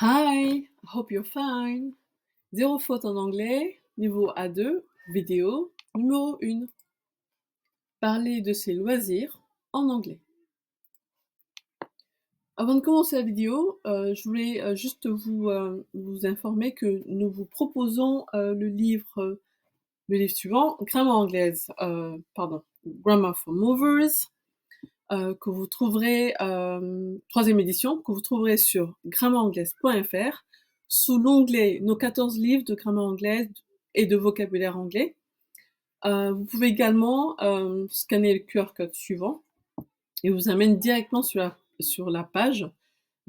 Hi, hope you're fine. Zéro faute en anglais, niveau A2, vidéo numéro 1. Parler de ses loisirs en anglais. Avant de commencer la vidéo, je voulais juste vous informer que nous vous proposons le livre suivant, Grammaire anglaise, Grammar for Movers, que vous trouverez, troisième édition, que vous trouverez sur grammairanglaise.fr sous l'onglet Nos 14 livres de grammaire anglaise et de vocabulaire anglais. Vous pouvez également scanner le QR code suivant et vous amène directement sur la page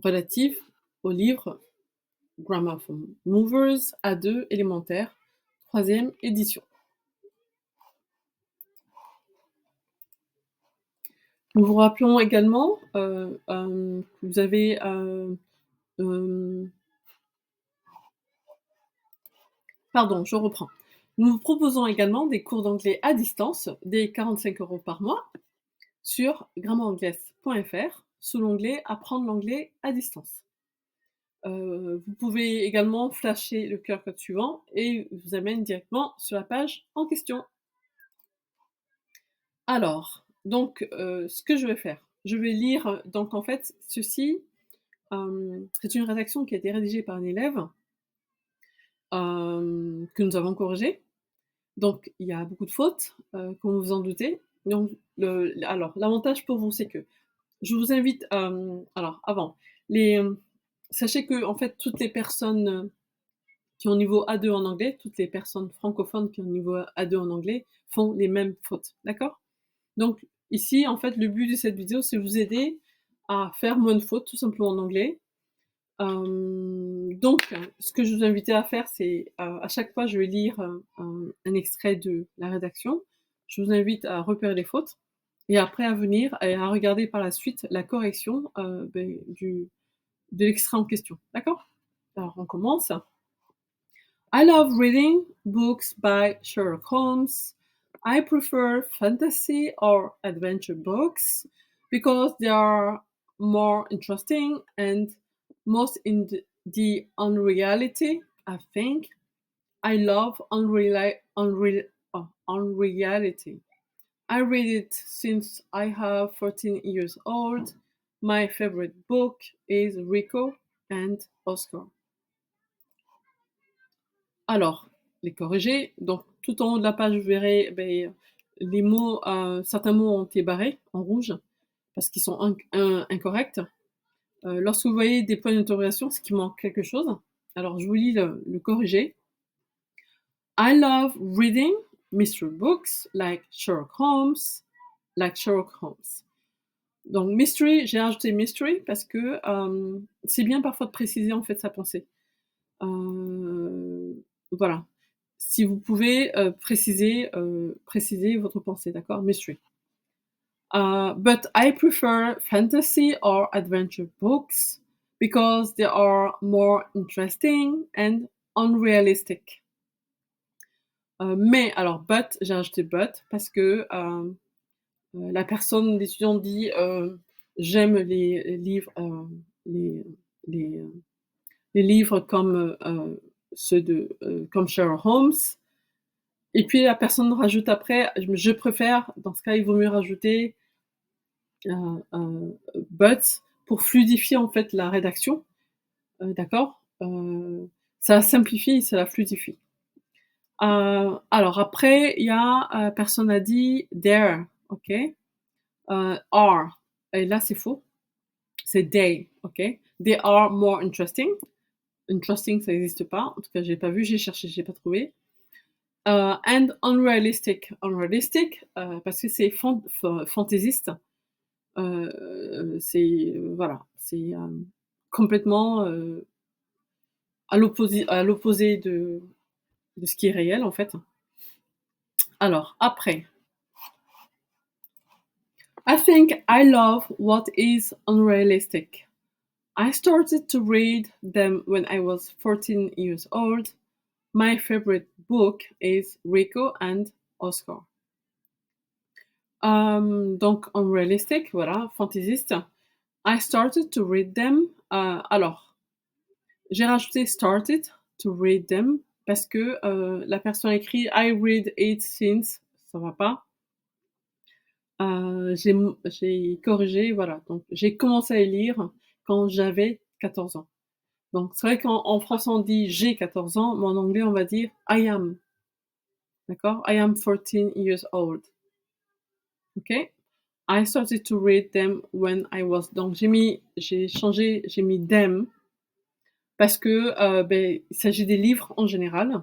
relative au livre Grammar for Movers A2 élémentaire, troisième édition. Nous vous rappelons également que vous avez pardon, je reprends. Nous vous proposons également des cours d'anglais à distance, des 45 € par mois, sur grammairanglaise.fr sous l'onglet Apprendre l'anglais à distance. Vous pouvez également flasher le QR code suivant et il vous amène directement sur la page en question. Alors, donc, ce que je vais faire, je vais lire, donc en fait, ceci, c'est une rédaction qui a été rédigée par un élève que nous avons corrigé. Donc, il y a beaucoup de fautes, comme vous en doutez. Donc, alors, l'avantage pour vous, c'est que je vous invite, alors, avant, sachez que, en fait, toutes les personnes qui ont niveau A2 en anglais, toutes les personnes francophones qui ont niveau A2 en anglais font les mêmes fautes, d'accord? Donc, ici, en fait, le but de cette vidéo, c'est de vous aider à faire moins de fautes, tout simplement en anglais. Donc, ce que je vous invite à faire, c'est à chaque fois, je vais lire un extrait de la rédaction. Je vous invite à repérer les fautes et après à venir et à regarder par la suite la correction de l'extrait en question. D'accord? Alors, on commence. I love reading books by Sherlock Holmes. I prefer fantasy or adventure books because they are more interesting and most in the unreality, I think. I love unreality. I read it since I have 14 years old. My favorite book is Rico and Oscar. Alors, les corriger. Donc, tout en haut de la page, vous verrez les mots, certains mots ont été barrés en rouge parce qu'ils sont incorrects. Lorsque vous voyez des points d'interrogation, c'est qu'il manque quelque chose. Alors, je vous lis le corrigé. I love reading mystery books like Sherlock Holmes. Donc, mystery, j'ai rajouté mystery parce que c'est bien parfois de préciser en fait sa pensée. Voilà. Si vous pouvez préciser votre pensée, d'accord? Mystery. But I prefer fantasy or adventure books because they are more interesting and unrealistic. Mais alors, but, j'ai rajouté but parce que la personne, l'étudiant dit j'aime les livres, les, les, les livres comme ceux comme Sherlock Holmes. Et puis la personne rajoute après, je préfère, dans ce cas, il vaut mieux rajouter but pour fluidifier en fait la rédaction, d'accord? Ça simplifie, ça la fluidifie. Alors après, il y a personne a dit there, ok? Are, et là c'est faux, c'est they, ok? They are more interesting. Interesting, ça n'existe pas. En tout cas, j'ai pas vu, j'ai cherché, j'ai pas trouvé. And unrealistic. Unrealistic, parce que c'est fantaisiste. C'est voilà, c'est complètement à l'opposé de ce qui est réel en fait. Alors après, I think I love what is unrealistic. I started to read them when I was 14 years old. My favorite book is Rico and Oscar. Donc unrealistic, voilà, fantaisiste. I started to read them. Alors, J'ai rajouté started to read them parce que la personne écrit I read it since, ça va pas. J'ai corrigé, voilà, donc j'ai commencé à lire quand j'avais 14 ans. Donc c'est vrai qu'en français on dit j'ai 14 ans, mais en anglais on va dire I am, d'accord? I am 14 years old. OK? I started to read them when I was, donc j'ai mis them parce que, il s'agit des livres en général.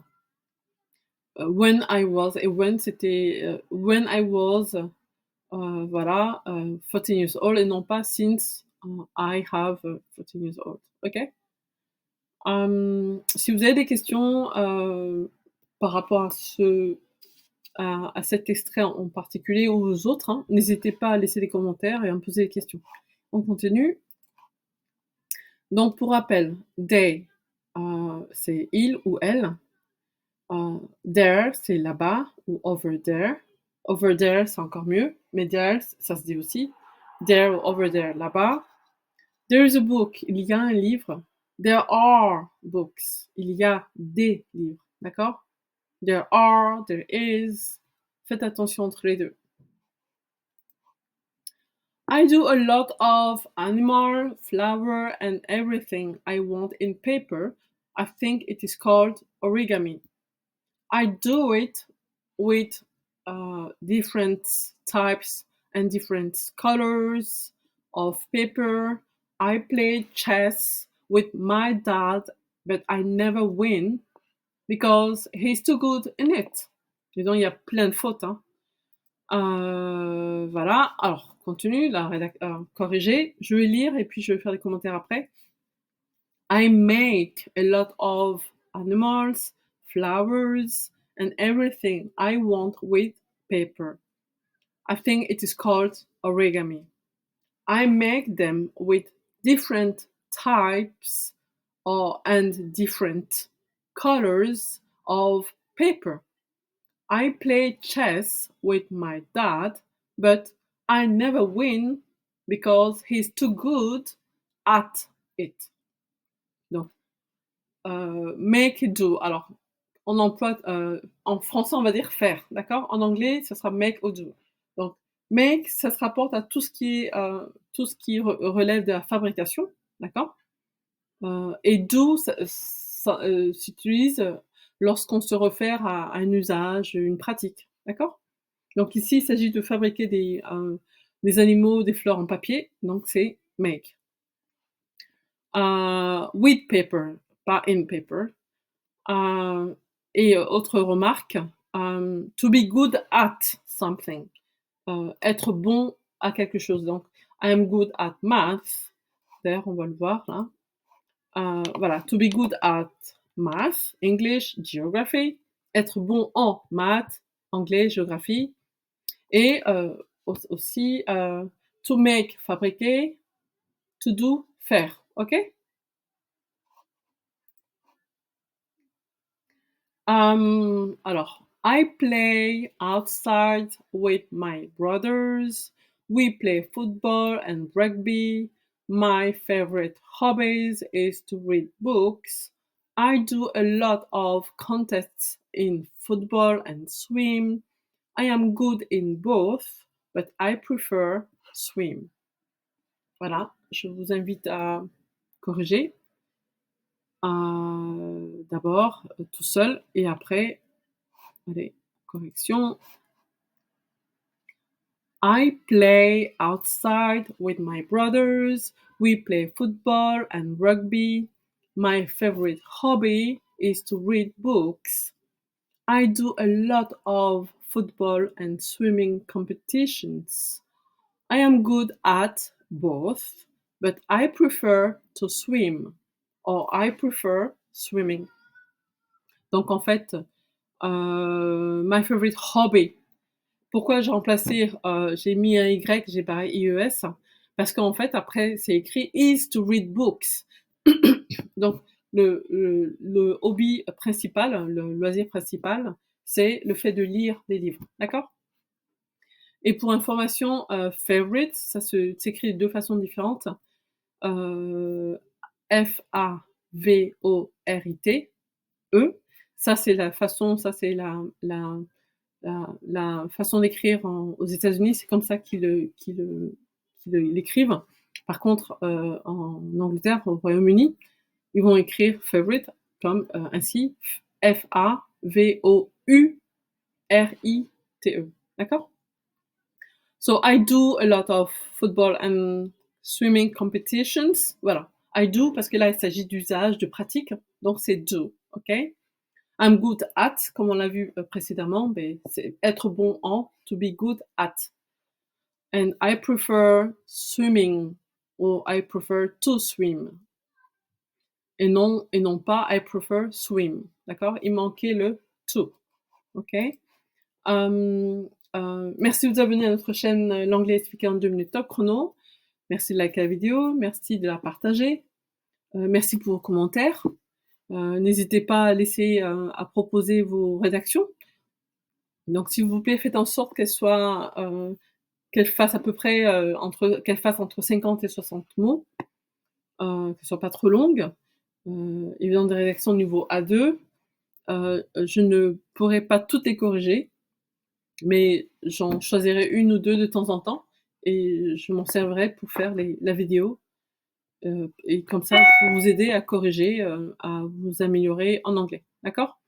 When I was, et when c'était, when I was, voilà, 14 years old, et non pas since, I have 14 years old. OK? Si vous avez des questions, par rapport à cet extrait en particulier ou aux autres, hein, n'hésitez pas à laisser des commentaires et à me poser des questions. On continue. Donc pour rappel, they, c'est il ou elle. There, c'est là-bas, ou over there. Over there, c'est encore mieux, mais there, ça se dit aussi. There ou over there, là-bas. There is a book, il y a un livre. There are books, il y a des livres, d'accord? There are, there is. Faites attention entre les deux. I do a lot of animal, flower, and everything I want in paper. I think it is called origami. I do it with different types and different colors of paper. I play chess with my dad, but I never win because he's too good in it. Dis donc, il y a plein de fautes, hein. Voilà, alors continue, corriger. Je vais lire et puis je vais faire des commentaires après. I make a lot of animals, flowers, and everything I want with paper. I think it is called origami. I make them with different types and different colors of paper. I play chess with my dad, but I never win because he's too good at it. Donc, make do. Alors, on emploie, en français, on va dire faire, d'accord? En anglais, ça sera make or do. Donc, make, ça se rapporte à tout ce qui est, tout ce qui relève de la fabrication, d'accord? Et do, ça s'utilise lorsqu'on se réfère à un usage, une pratique, d'accord? Donc ici, il s'agit de fabriquer des animaux, des fleurs en papier, donc c'est make. With paper, pas in paper. Et autre remarque, to be good at something, être bon à quelque chose. Donc, I am good at math. D'ailleurs, on va le voir là. Voilà, to be good at math, English, geography. Être bon en maths, anglais, géographie. Et aussi, to make, fabriquer, to do, faire. OK? Alors, I play outside with my brothers. We play football and rugby. My favorite hobbies is to read books. I do a lot of contests in football and swim. I am good in both, but I prefer swim. Voilà, je vous invite à corriger. D'abord, tout seul, et après, allez, correction. I play outside with my brothers. We play football and rugby. My favorite hobby is to read books. I do a lot of football and swimming competitions. I am good at both, but I prefer to swim, or I prefer swimming. Donc en fait, my favorite hobby. Pourquoi j'ai remplacé, j'ai mis un Y, j'ai pas IES, parce qu'en fait après c'est écrit is to read books. Donc le hobby principal, le loisir principal, c'est le fait de lire des livres, d'accord? Et pour information, favorite, ça s'écrit de deux façons différentes. Favorite, V-O-R-I-T-E. Ça, c'est la façon, la façon d'écrire aux États-Unis, c'est comme ça qu'ils l'écrivent. Par contre, en Angleterre, au Royaume-Uni, ils vont écrire favorite comme ainsi, F-A-V-O-U-R-I-T-E. D'accord? So I do a lot of football and swimming competitions. Voilà. I do parce que là, il s'agit d'usage, de pratique. Donc, c'est do. OK? I'm good at, comme on l'a vu précédemment, ben, c'est être bon en, to be good at. And I prefer swimming, or I prefer to swim. Et non pas I prefer swim. D'accord? Il manquait le to. OK? Merci de vous abonner à notre chaîne L'anglais expliqué en 2 minutes top chrono. Merci de liker la vidéo, merci de la partager. Merci pour vos commentaires. N'hésitez pas à laisser, à proposer vos rédactions. Donc, s'il vous plaît, faites en sorte qu'elles soient, qu'elles fassent à peu près qu'elles fassent entre 50 et 60 mots, qu'elles ne soient pas trop longues. Évidemment, des rédactions de niveau A2. Je ne pourrai pas toutes les corriger, mais j'en choisirai une ou deux de temps en temps et je m'en servirai pour faire la vidéo. Et comme ça, pour vous aider à corriger, à vous améliorer en anglais. D'accord?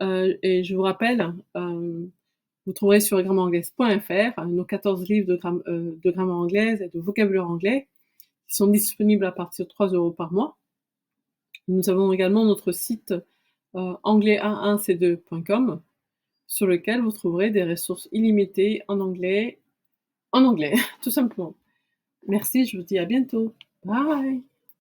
Et je vous rappelle, vous trouverez sur grammairanglaise.fr nos 14 livres de grammaire anglaise et de vocabulaire anglais qui sont disponibles à partir de 3 € par mois. Nous avons également notre site anglais11c2.com sur lequel vous trouverez des ressources illimitées en anglais, tout simplement. Merci, je vous dis à bientôt. Bye!